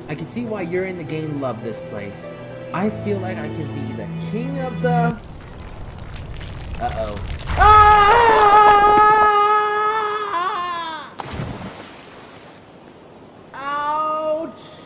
I can see why Yuri in the game loved this place. I feel like I can be the king of the... Uh-oh. Ah! Ouch!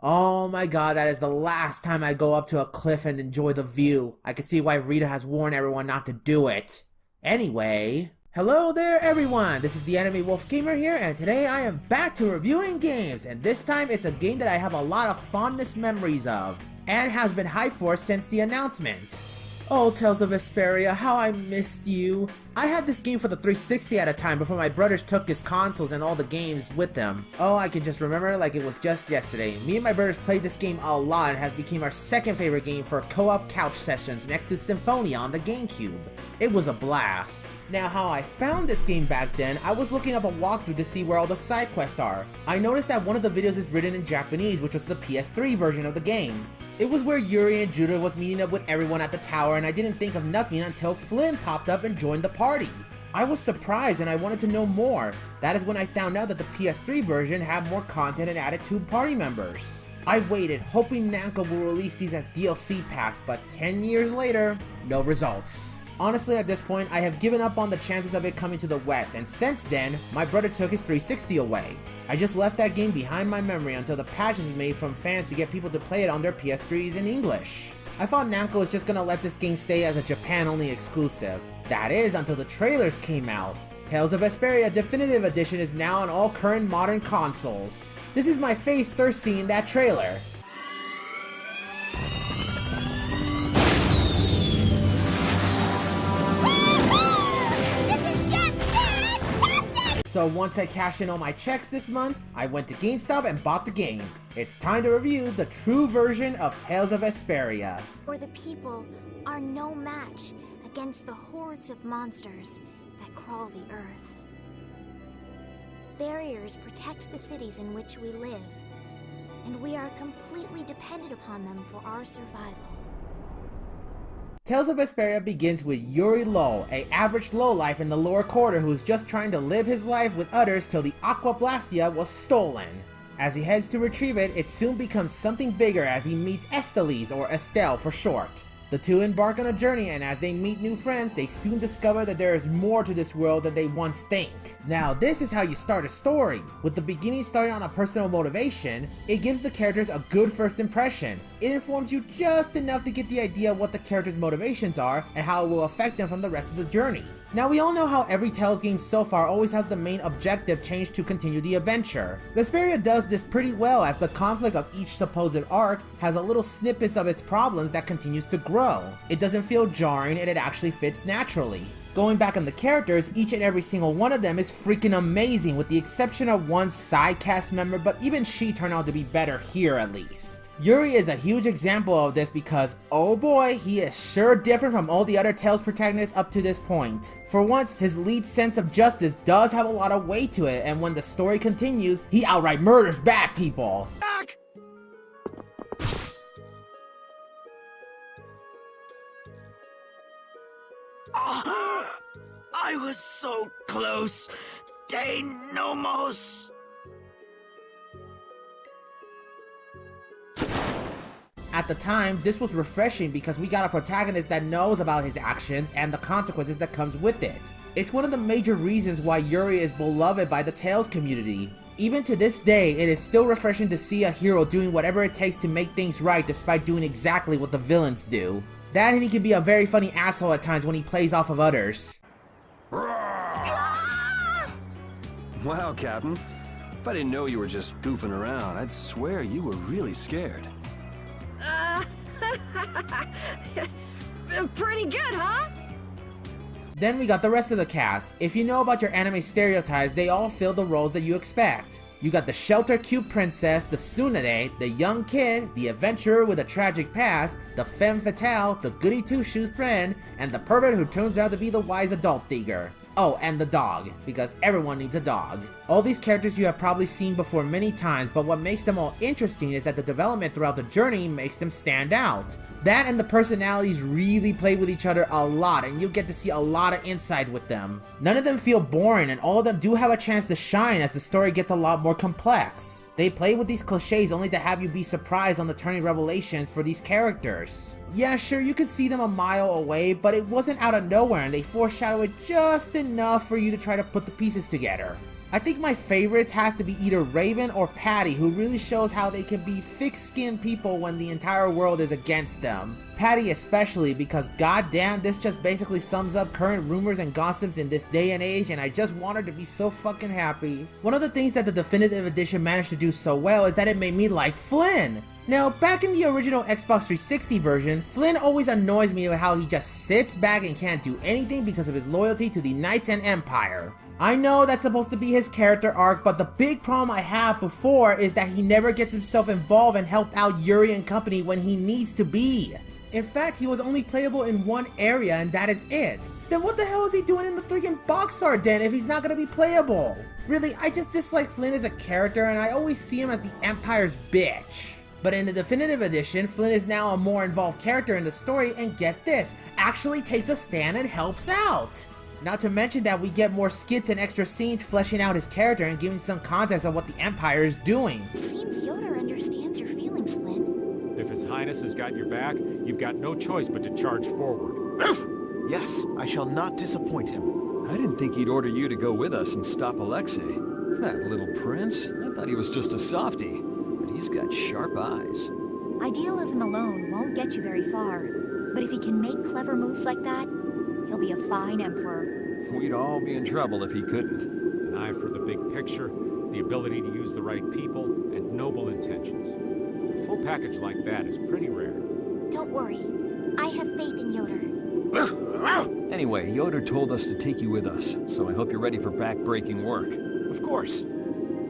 Oh my god, that is the last time I go up to a cliff and enjoy the view. I can see why Rita has warned everyone not to do it. Anyway, hello there everyone, this is the Animewolfgamer here, and today I am back to reviewing games, and this time it's a game that I have a lot of fondness memories of, and has been hyped for since the announcement. Oh, Tales of Vesperia, how I missed you. I had this game for the 360 at a time before my brothers took his consoles and all the games with them. Oh, I can just remember like it was just yesterday. Me and my brothers played this game a lot and has become our second favorite game for co-op couch sessions next to Symphonia on the GameCube. It was a blast. Now, how I found this game back then, I was looking up a walkthrough to see where all the side quests are. I noticed that one of the videos is written in Japanese, which was the PS3 version of the game. It was where Yuri and Judah was meeting up with everyone at the tower, and I didn't think of nothing until Flynn popped up and joined the party. I was surprised and I wanted to know more. That is when I found out that the PS3 version had more content and added 2 party members. I waited, hoping Namco will release these as DLC packs, but 10 years later, no results. Honestly, at this point, I have given up on the chances of it coming to the West, and since then, my brother took his 360 away. I just left that game behind my memory until the patches was made from fans to get people to play it on their PS3s in English. I thought Namco was just gonna let this game stay as a Japan-only exclusive. That is, until the trailers came out. Tales of Vesperia Definitive Edition is now on all current modern consoles. This is my face first seeing that trailer. So once I cashed in all my checks this month, I went to GameStop and bought the game. It's time to review the true version of Tales of Vesperia. For the people are no match against the hordes of monsters that crawl the earth. Barriers protect the cities in which we live, and we are completely dependent upon them for our survival. Tales of Vesperia begins with Yuri Low, a average lowlife in the lower quarter who is just trying to live his life with others till the Aqua Blastia was stolen. As he heads to retrieve it, it soon becomes something bigger as he meets Estelise, or Estelle for short. The two embark on a journey, and as they meet new friends, they soon discover that there is more to this world than they once think. Now, this is how you start a story. With the beginning starting on a personal motivation, it gives the characters a good first impression. It informs you just enough to get the idea of what the characters' motivations are and how it will affect them from the rest of the journey. Now, we all know how every Tales game so far always has the main objective changed to continue the adventure. Vesperia does this pretty well as the conflict of each supposed arc has a little snippets of its problems that continues to grow. It doesn't feel jarring and it actually fits naturally. Going back on the characters, each and every single one of them is freaking amazing with the exception of one side cast member, but even she turned out to be better here at least. Yuri is a huge example of this because, oh boy, he is sure different from all the other Tales protagonists up to this point. For once, his lead sense of justice does have a lot of weight to it, and when the story continues, he outright murders bad people. Back! I was so close. De nomos. At the time, this was refreshing because we got a protagonist that knows about his actions and the consequences that comes with it. It's one of the major reasons why Yuri is beloved by the Tales community. Even to this day, it is still refreshing to see a hero doing whatever it takes to make things right despite doing exactly what the villains do. That and he can be a very funny asshole at times when he plays off of others. Wow, Captain. If I didn't know you were just goofing around, I'd swear you were really scared. Pretty good, huh? Then we got the rest of the cast. If you know about your anime stereotypes, they all fill the roles that you expect. You got the shelter cute princess, the tsundere, the young kid, the adventurer with a tragic past, the femme fatale, the goody two-shoes friend, and the pervert who turns out to be the wise adult figure. Oh, and the dog, because everyone needs a dog. All these characters you have probably seen before many times, but what makes them all interesting is that the development throughout the journey makes them stand out. That and the personalities really play with each other a lot, and you get to see a lot of insight with them. None of them feel boring, and all of them do have a chance to shine as the story gets a lot more complex. They play with these cliches only to have you be surprised on the turning revelations for these characters. Yeah, sure, you could see them a mile away, but it wasn't out of nowhere, and they foreshadow it just enough for you to try to put the pieces together. I think my favorites has to be either Raven or Patty, who really shows how they can be thick-skinned people when the entire world is against them. Patty especially, because goddamn, this just basically sums up current rumors and gossips in this day and age, and I just want her to be so fucking happy. One of the things that the definitive edition managed to do so well is that it made me like Flynn. Now, back in the original Xbox 360 version, Flynn always annoys me with how he just sits back and can't do anything because of his loyalty to the Knights and Empire. I know that's supposed to be his character arc, but the big problem I had before is that he never gets himself involved and help out Yuri and company when he needs to be. In fact, he was only playable in one area and that is it. Then what the hell is he doing in the freaking box art den if he's not gonna be playable? Really, I just dislike Flynn as a character and I always see him as the Empire's bitch. But in the definitive edition, Flynn is now a more involved character in the story and get this, actually takes a stand and helps out. Not to mention that we get more skits and extra scenes fleshing out his character and giving some context of what the Empire is doing. It seems Yoda understands your feelings, Flynn. If His Highness has got your back, you've got no choice but to charge forward. Yes, I shall not disappoint him. I didn't think he'd order you to go with us and stop Alexei. That little prince. I thought he was just a softie. But he's got sharp eyes. Idealism alone won't get you very far. But if he can make clever moves like that, he'll be a fine emperor. We'd all be in trouble if he couldn't. An eye for the big picture, the ability to use the right people, and noble intentions. A full package like that is pretty rare. Don't worry. I have faith in Yoda. Anyway, Yoder told us to take you with us, so I hope you're ready for back-breaking work. Of course.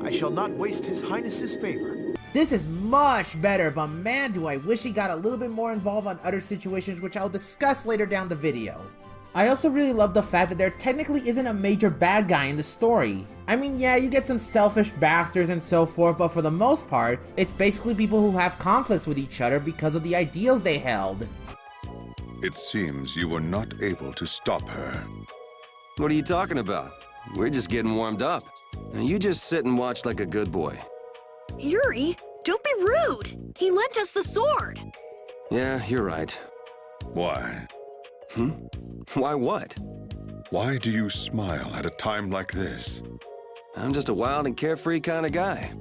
I shall not waste His Highness's favor. This is much better, but man do I wish he got a little bit more involved on other situations which I'll discuss later down the video. I also really love the fact that there technically isn't a major bad guy in the story. I mean, yeah, you get some selfish bastards and so forth, but for the most part, it's basically people who have conflicts with each other because of the ideals they held. It seems you were not able to stop her. What are you talking about? We're just getting warmed up. Now you just sit and watch like a good boy. Yuri, don't be rude. He lent us the sword. Yeah, you're right. Why? Why what? Why do you smile at a time like this? I'm just a wild and carefree kind of guy.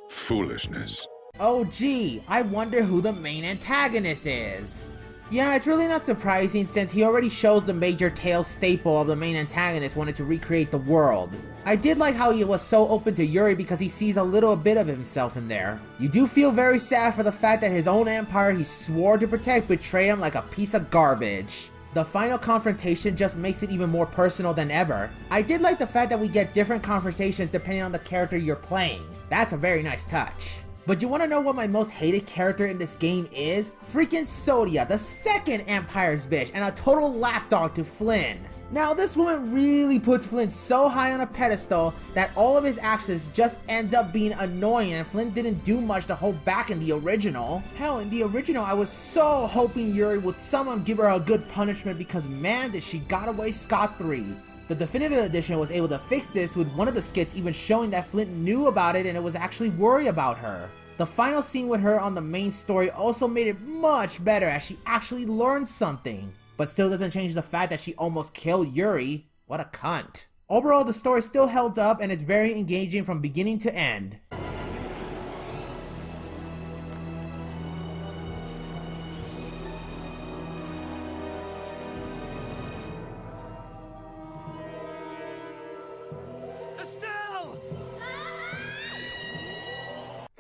Foolishness. Oh gee, I wonder who the main antagonist is. Yeah, it's really not surprising since he already shows the major tale staple of the main antagonist wanted to recreate the world. I did like how he was so open to Yuri because he sees a little bit of himself in there. You do feel very sad for the fact that his own empire he swore to protect betrayed him like a piece of garbage. The final confrontation just makes it even more personal than ever. I did like the fact that we get different confrontations depending on the character you're playing. That's a very nice touch. But you wanna know what my most hated character in this game is? Freaking Sodia, the second Empire's bitch and a total lapdog to Flynn. Now this woman really puts Flynn so high on a pedestal that all of his actions just ends up being annoying and Flynn didn't do much to hold back in the original. Hell, in the original I was so hoping Yuri would someone give her a good punishment because man did she got away scot-free. The definitive edition was able to fix this with one of the skits even showing that Flynn knew about it and it was actually worried about her. The final scene with her on the main story also made it much better as she actually learned something. But still doesn't change the fact that she almost killed Yuri. What a cunt. Overall, the story still holds up and it's very engaging from beginning to end.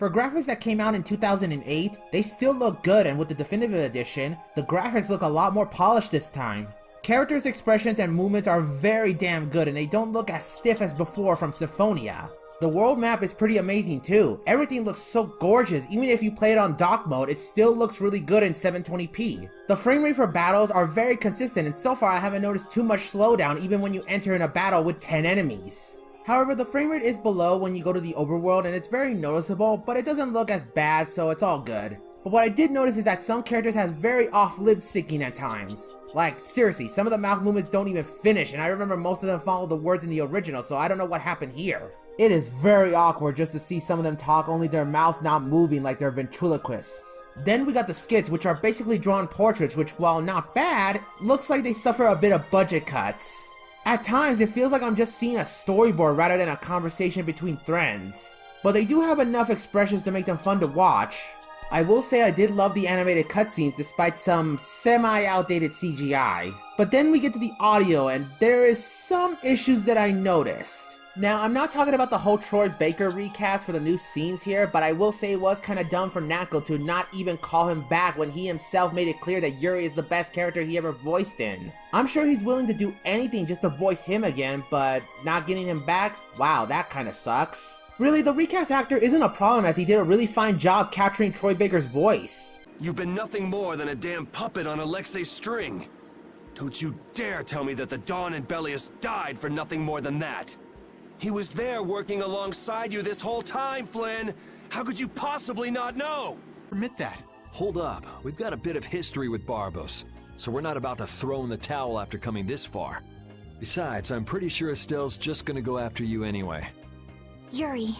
For graphics that came out in 2008, they still look good, and with the definitive edition, the graphics look a lot more polished this time. Characters' expressions and movements are very damn good, and they don't look as stiff as before from Symphonia. The world map is pretty amazing too. Everything looks so gorgeous. Even if you play it on dock mode, it still looks really good in 720p. The frame rate for battles are very consistent, and so far I haven't noticed too much slowdown even when you enter in a battle with 10 enemies. However, the frame rate is below when you go to the overworld, and it's very noticeable, but it doesn't look as bad, so it's all good. But what I did notice is that some characters has very off lip syncing at times. Like, seriously, some of the mouth movements don't even finish, and I remember most of them follow the words in the original, so I don't know what happened here. It is very awkward just to see some of them talk, only their mouths not moving like they're ventriloquists. Then we got the skits, which are basically drawn portraits, which, while not bad, looks like they suffer a bit of budget cuts. At times, it feels like I'm just seeing a storyboard rather than a conversation between friends. But they do have enough expressions to make them fun to watch. I will say I did love the animated cutscenes despite some semi-outdated CGI. But then we get to the audio, and there is some issues that I noticed. Now, I'm not talking about the whole Troy Baker recast for the new scenes here, but I will say it was kinda dumb for Nako to not even call him back when he himself made it clear that Yuri is the best character he ever voiced in. I'm sure he's willing to do anything just to voice him again, but not getting him back? Wow, that kinda sucks. Really, the recast actor isn't a problem as he did a really fine job capturing Troy Baker's voice. You've been nothing more than a damn puppet on Alexei's string. Don't you dare tell me that the Dawn and Bellius died for nothing more than that. He was there working alongside you this whole time, Flynn! How could you possibly not know? Permit that. Hold up, we've got a bit of history with Barbos, so we're not about to throw in the towel after coming this far. Besides, I'm pretty sure Estelle's just gonna go after you anyway. Yuri.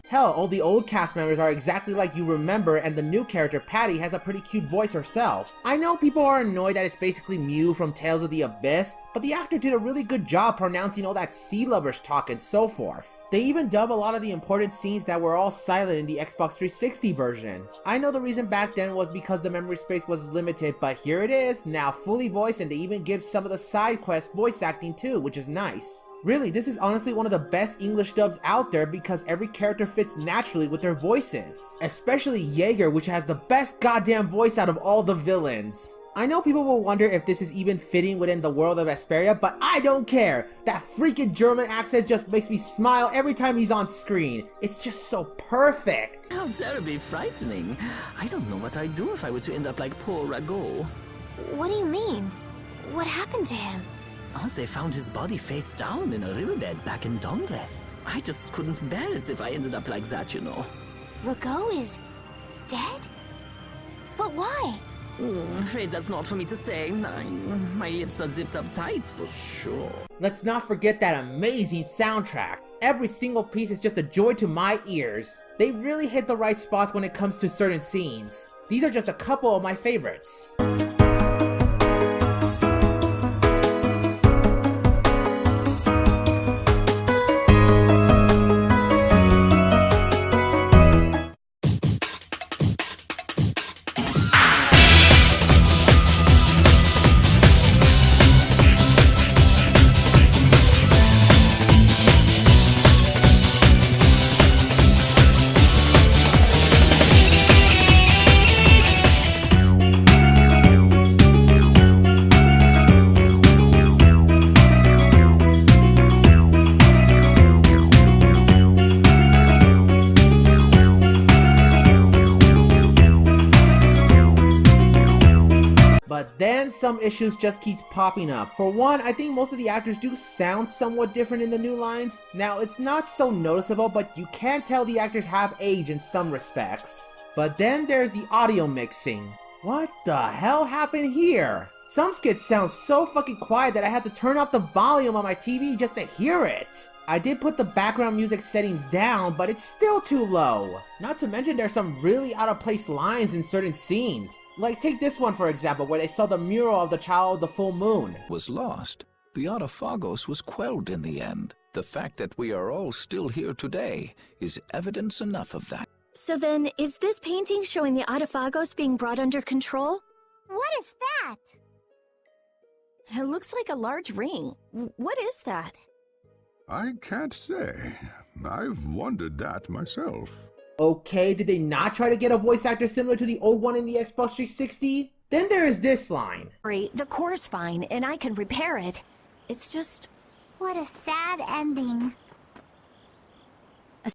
Hell, all the old cast members are exactly like you remember, and the new character, Patty, has a pretty cute voice herself. I know people are annoyed that it's basically Mew from Tales of the Abyss, but the actor did a really good job pronouncing all that sea lovers talk and so forth. They even dub a lot of the important scenes that were all silent in the Xbox 360 version. I know the reason back then was because the memory space was limited, but here it is, now fully voiced, and they even give some of the side quests voice acting too, which is nice. Really, this is honestly one of the best English dubs out there because every character fits naturally with their voices. Especially Jaeger, which has the best goddamn voice out of all the villains. I know people will wonder if this is even fitting within the world of Vesperia, but I don't care! That freaking German accent just makes me smile every time he's on screen. It's just so perfect! How terribly frightening. I don't know what I'd do if I were to end up like poor Rago. What do you mean? What happened to him? Oh, they found his body face down in a riverbed back in Dawnrest. I just couldn't bear it if I ended up like that, you know. Rago is dead? But why? Afraid that's not for me to say. My lips are zipped up tight for sure. Let's not forget that amazing soundtrack. Every single piece is just a joy to my ears. They really hit the right spots when it comes to certain scenes. These are just a couple of my favorites. But then some issues just keep popping up. For one, I think most of the actors do sound somewhat different in the new lines. Now, it's not so noticeable, but you can tell the actors have aged in some respects. But then there's the audio mixing. What the hell happened here? Some skits sound so fucking quiet that I had to turn up the volume on my TV just to hear it. I did put the background music settings down, but it's still too low. Not to mention there's some really out of place lines in certain scenes. Like take this one for example, where they saw the mural of the child of the full moon. Was lost. The Autophagos was quelled in the end. The fact that we are all still here today is evidence enough of that. So then, is this painting showing the Autophagos being brought under control? What is that? It looks like a large ring. What is that? I can't say. I've wondered that myself. Okay, did they not try to get a voice actor similar to the old one in the Xbox 360? Then there is this line. The core's fine, and I can repair it. It's just... What a sad ending.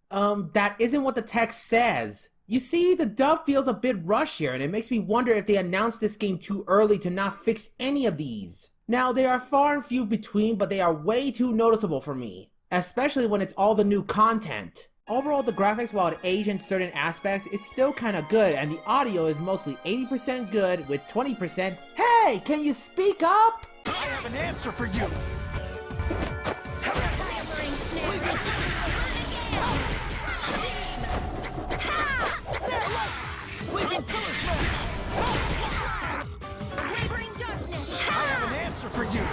That isn't what the text says. You see, the dub feels a bit rushed here, and it makes me wonder if they announced this game too early to not fix any of these. Now, they are far and few between, but they are way too noticeable for me, especially when it's all the new content. Overall, the graphics, while it aged in certain aspects, is still kinda good, and the audio is mostly 80% good with 20%, "Hey, can you speak up?" I have an answer for you! Blazing Pillar Smash! Wavering darkness. I have an answer for you!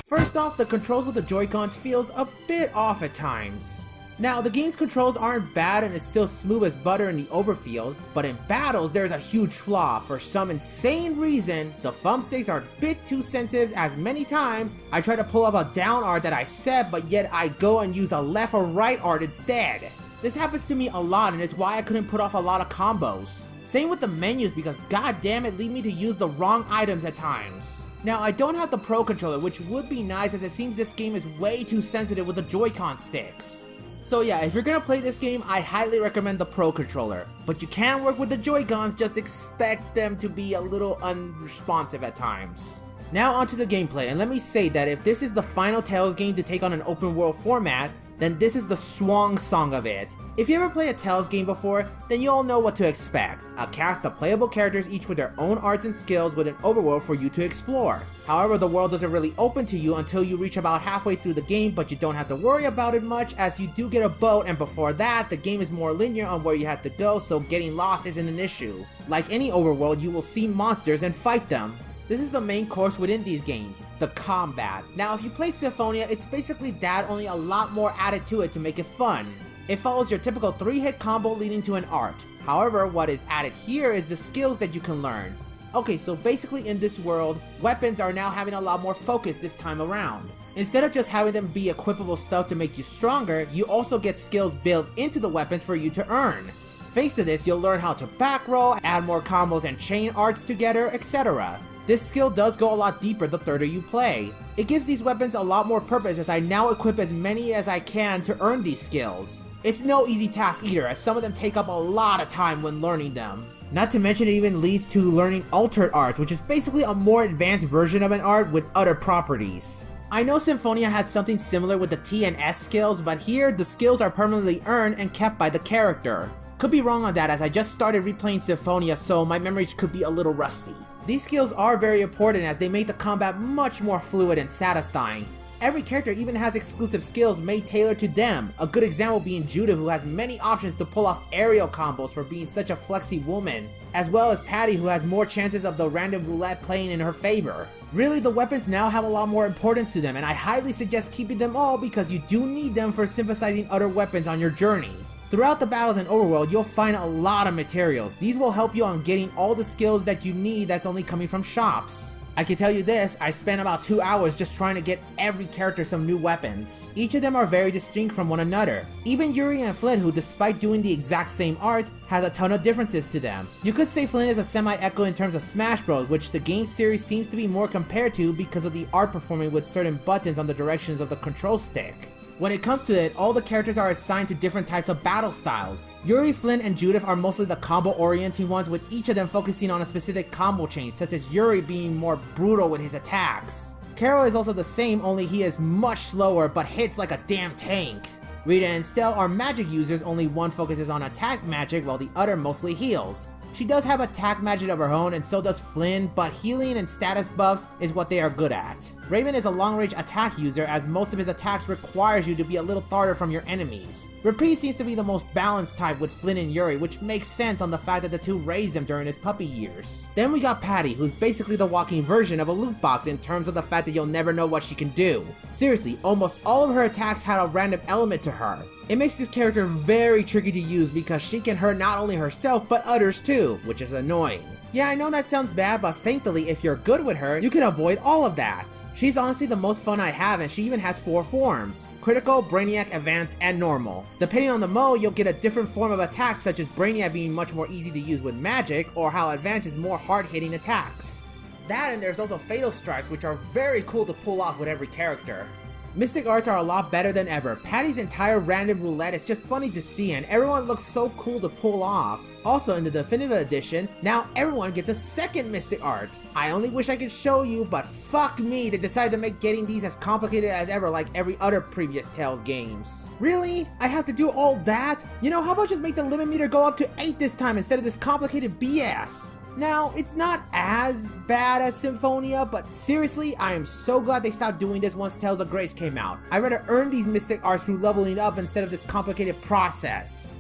First off, the controls with the Joy-Cons feels a bit off at times. Now, the game's controls aren't bad and it's still smooth as butter in the overfield, but in battles there's a huge flaw. For some insane reason, the thumbsticks are a bit too sensitive, as many times I try to pull up a down art that I set, but yet I go and use a left or right art instead. This happens to me a lot, and it's why I couldn't put off a lot of combos. Same with the menus, because goddamn it lead me to use the wrong items at times. Now, I don't have the Pro Controller, which would be nice, as it seems this game is way too sensitive with the Joy-Con sticks. So yeah, if you're gonna play this game, I highly recommend the Pro Controller. But you can work with the Joy-Cons, just expect them to be a little unresponsive at times. Now onto the gameplay, and let me say that if this is the final Tales game to take on an open world format, then this is the swan song of it. If you ever played a Tales game before, then you all know what to expect. A cast of playable characters, each with their own arts and skills, with an overworld for you to explore. However, the world doesn't really open to you until you reach about halfway through the game, but you don't have to worry about it much, as you do get a boat, and before that, the game is more linear on where you have to go, so getting lost isn't an issue. Like any overworld, you will see monsters and fight them. This is the main course within these games, the combat. Now, if you play Symphonia, it's basically that, only a lot more added to it to make it fun. It follows your typical 3-hit combo leading to an art. However, what is added here is the skills that you can learn. Okay, so basically in this world, weapons are now having a lot more focus this time around. Instead of just having them be equipable stuff to make you stronger, you also get skills built into the weapons for you to earn. Thanks to this, you'll learn how to back roll, add more combos and chain arts together, etc. This skill does go a lot deeper the further you play. It gives these weapons a lot more purpose, as I now equip as many as I can to earn these skills. It's no easy task either, as some of them take up a lot of time when learning them. Not to mention it even leads to learning altered arts, which is basically a more advanced version of an art with other properties. I know Symphonia had something similar with the T and S skills, but here the skills are permanently earned and kept by the character. Could be wrong on that, as I just started replaying Symphonia, so my memories could be a little rusty. These skills are very important, as they make the combat much more fluid and satisfying. Every character even has exclusive skills made tailored to them, a good example being Judah, who has many options to pull off aerial combos for being such a flexy woman, as well as Patty, who has more chances of the random roulette playing in her favor. Really, the weapons now have a lot more importance to them, and I highly suggest keeping them all because you do need them for synthesizing other weapons on your journey. Throughout the battles in Overworld, you'll find a lot of materials. These will help you on getting all the skills that you need that's only coming from shops. I can tell you this, I spent about 2 hours just trying to get every character some new weapons. Each of them are very distinct from one another. Even Yuri and Flynn, who despite doing the exact same art, has a ton of differences to them. You could say Flynn is a semi-echo in terms of Smash Bros, which the game series seems to be more compared to because of the art performing with certain buttons on the directions of the control stick. When it comes to it, all the characters are assigned to different types of battle styles. Yuri, Flynn, and Judith are mostly the combo-orienting ones, with each of them focusing on a specific combo chain, such as Yuri being more brutal with his attacks. Carol is also the same, only he is much slower but hits like a damn tank. Rita and Stell are magic users, only one focuses on attack magic while the other mostly heals. She does have attack magic of her own, and so does Flynn, but healing and status buffs is what they are good at. Raven is a long-range attack user, as most of his attacks requires you to be a little farther from your enemies. Repeat seems to be the most balanced type with Flynn and Yuri, which makes sense on the fact that the two raised him during his puppy years. Then we got Patty, who's basically the walking version of a loot box in terms of the fact that you'll never know what she can do. Seriously, almost all of her attacks had a random element to her. It makes this character very tricky to use because she can hurt not only herself but others too, which is annoying. Yeah, I know that sounds bad, but thankfully, if you're good with her, you can avoid all of that. She's honestly the most fun I have, and she even has 4 forms: Critical, Brainiac, Advanced, and Normal. Depending on the mode, you'll get a different form of attack, such as Brainiac being much more easy to use with magic, or how Advanced is more hard-hitting attacks. That, and there's also Fatal Strikes, which are very cool to pull off with every character. Mystic Arts are a lot better than ever. Patty's entire random roulette is just funny to see, and everyone looks so cool to pull off. Also, in the Definitive Edition, now everyone gets a second Mystic Art. I only wish I could show you, but fuck me, they decided to make getting these as complicated as ever like every other previous Tales games. Really? I have to do all that? You know, how about just make the limit meter go up to 8 this time instead of this complicated BS? Now, it's not as bad as Symphonia, but seriously, I am so glad they stopped doing this once Tales of Grace came out. I'd rather earn these Mystic Arts through leveling up instead of this complicated process.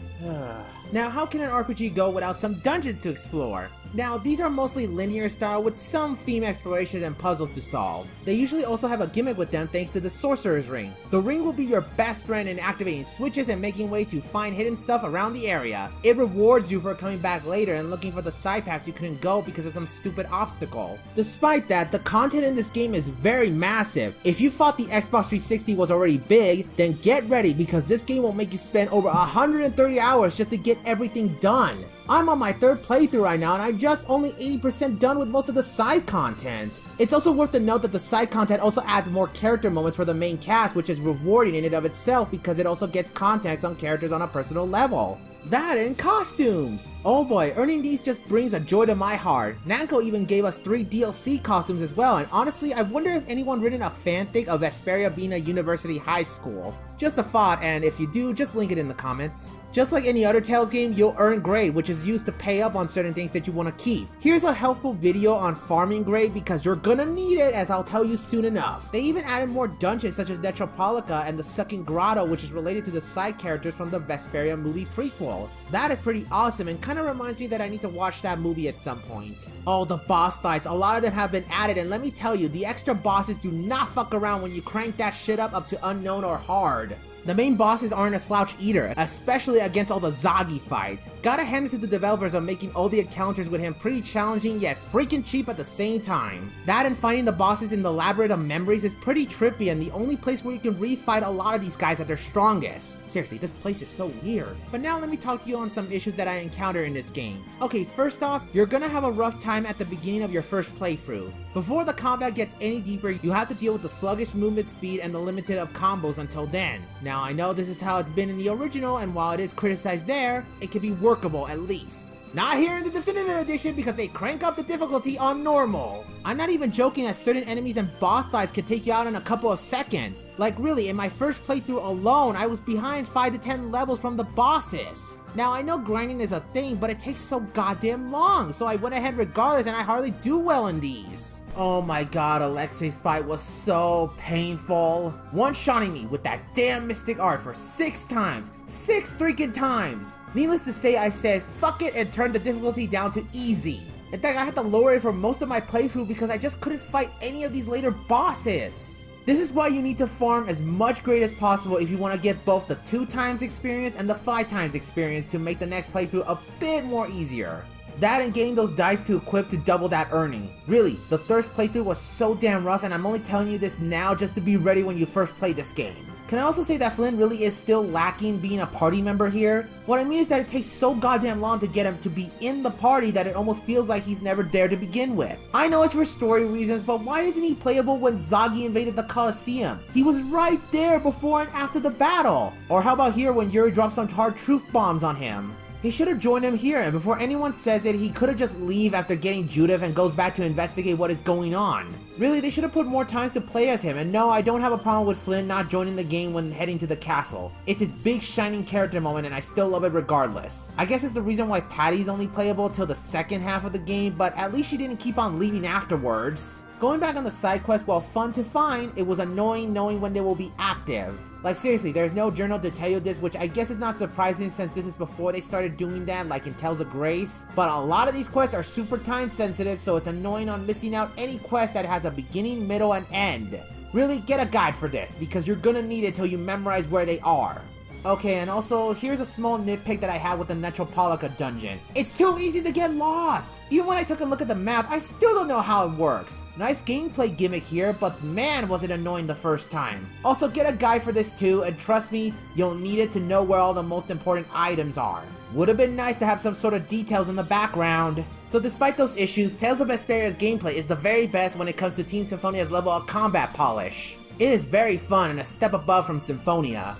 Now, how can an RPG go without some dungeons to explore? Now, these are mostly linear style with some theme exploration and puzzles to solve. They usually also have a gimmick with them thanks to the Sorcerer's Ring. The ring will be your best friend in activating switches and making way to find hidden stuff around the area. It rewards you for coming back later and looking for the side paths you couldn't go because of some stupid obstacle. Despite that, the content in this game is very massive. If you thought the Xbox 360 was already big, then get ready because this game will make you spend over 130 hours just to get everything done. I'm on my 3rd playthrough right now and I'm just only 80% done with most of the side content. It's also worth to note that the side content also adds more character moments for the main cast, which is rewarding in and of itself because it also gets context on characters on a personal level. That and costumes! Oh boy, earning these just brings a joy to my heart. Namco even gave us 3 DLC costumes as well, and honestly, I wonder if anyone written a fanfic of Vesperia being a university high school. Just a thought, and if you do, just link it in the comments. Just like any other Tales game, you'll earn grade, which is used to pay up on certain things that you want to keep. Here's a helpful video on farming grade because you're gonna need it, as I'll tell you soon enough. They even added more dungeons such as Netropolica and the Sucking Grotto, which is related to the side characters from the Vesperia movie prequel. That is pretty awesome and kinda reminds me that I need to watch that movie at some point. Oh, the boss fights, a lot of them have been added, and let me tell you, the extra bosses do not fuck around when you crank that shit up to unknown or hard. The main bosses aren't a slouch either, especially against all the Zagi fights. Gotta hand it to the developers on making all the encounters with him pretty challenging yet freaking cheap at the same time. That and finding the bosses in the Labyrinth of Memories is pretty trippy and the only place where you can re-fight a lot of these guys at their strongest. Seriously, this place is so weird. But now let me talk to you on some issues that I encounter in this game. Okay, first off, you're gonna have a rough time at the beginning of your first playthrough. Before the combat gets any deeper, you have to deal with the sluggish movement speed and the limited of combos until then. Now I know this is how it's been in the original, and while it is criticized there, it can be workable at least. Not here in the Definitive Edition because they crank up the difficulty on normal. I'm not even joking as certain enemies and boss fights can take you out in a couple of seconds. Like really, in my first playthrough alone, I was behind 5 to 10 levels from the bosses. Now I know grinding is a thing, but it takes so goddamn long, so I went ahead regardless and I hardly do well in these. Oh my god, Alexei's fight was so painful. One-shotting me with that damn Mystic Art for 6 times. 6 freaking times! Needless to say, I said fuck it and turned the difficulty down to easy. In fact, I had to lower it for most of my playthrough because I just couldn't fight any of these later bosses. This is why you need to farm as much grade as possible if you want to get both the 2 times experience and the 5 times experience to make the next playthrough a bit more easier. That and getting those dice to equip to double that earning. Really, the first playthrough was so damn rough and I'm only telling you this now just to be ready when you first play this game. Can I also say that Flynn really is still lacking being a party member here? What I mean is that it takes so goddamn long to get him to be in the party that it almost feels like he's never there to begin with. I know it's for story reasons, but why isn't he playable when Zagi invaded the Colosseum? He was right there before and after the battle. Or how about here when Yuri dropped some hard truth bombs on him? He should have joined him here, and before anyone says it, he could have just leave after getting Judith and goes back to investigate what is going on. Really, they should have put more times to play as him, and no, I don't have a problem with Flynn not joining the game when heading to the castle. It's his big shining character moment and I still love it regardless. I guess it's the reason why Patty's only playable till the second half of the game, but at least she didn't keep on leaving afterwards. Going back on the side quest, while fun to find, it was annoying knowing when they will be active. Like seriously, there's no journal to tell you this, which I guess is not surprising since this is before they started doing that like in Tales of Grace. But a lot of these quests are super time sensitive, so it's annoying on missing out any quest that has a beginning, middle, and end. Really, get a guide for this, because you're gonna need it till you memorize where they are. Okay, and also, here's a small nitpick that I had with the Metropolica dungeon. It's too easy to get lost! Even when I took a look at the map, I still don't know how it works. Nice gameplay gimmick here, but man was it annoying the first time. Also, get a guide for this too, and trust me, you'll need it to know where all the most important items are. Would have been nice to have some sort of details in the background. So despite those issues, Tales of Vesperia's gameplay is the very best when it comes to Team Symphonia's level of combat polish. It is very fun and a step above from Symphonia.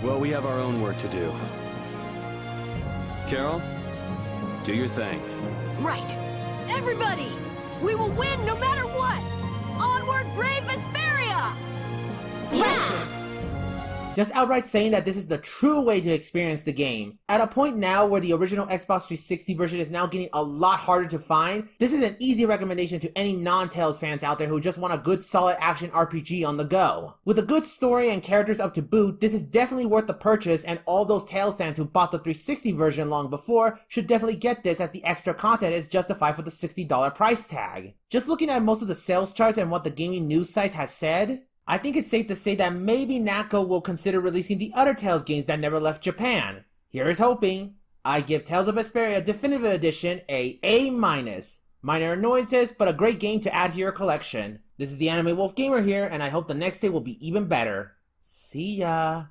Well, we have our own work to do. Carol, do your thing. Right. Everybody! We will win no matter what! Onward, brave Vesperia! Yes! Just outright saying that this is the true way to experience the game. At a point now where the original Xbox 360 version is now getting a lot harder to find, this is an easy recommendation to any non-Tales fans out there who just want a good solid action RPG on the go. With a good story and characters up to boot, this is definitely worth the purchase, and all those Tales fans who bought the 360 version long before should definitely get this, as the extra content is justified for the $60 price tag. Just looking at most of the sales charts and what the gaming news sites has said, I think it's safe to say that maybe Natco will consider releasing the other Tales games that never left Japan. Here is hoping. I give Tales of Vesperia Definitive Edition a A-. Minor annoyances, but a great game to add to your collection. This is the Animewolfgamer here, and I hope the next day will be even better. See ya!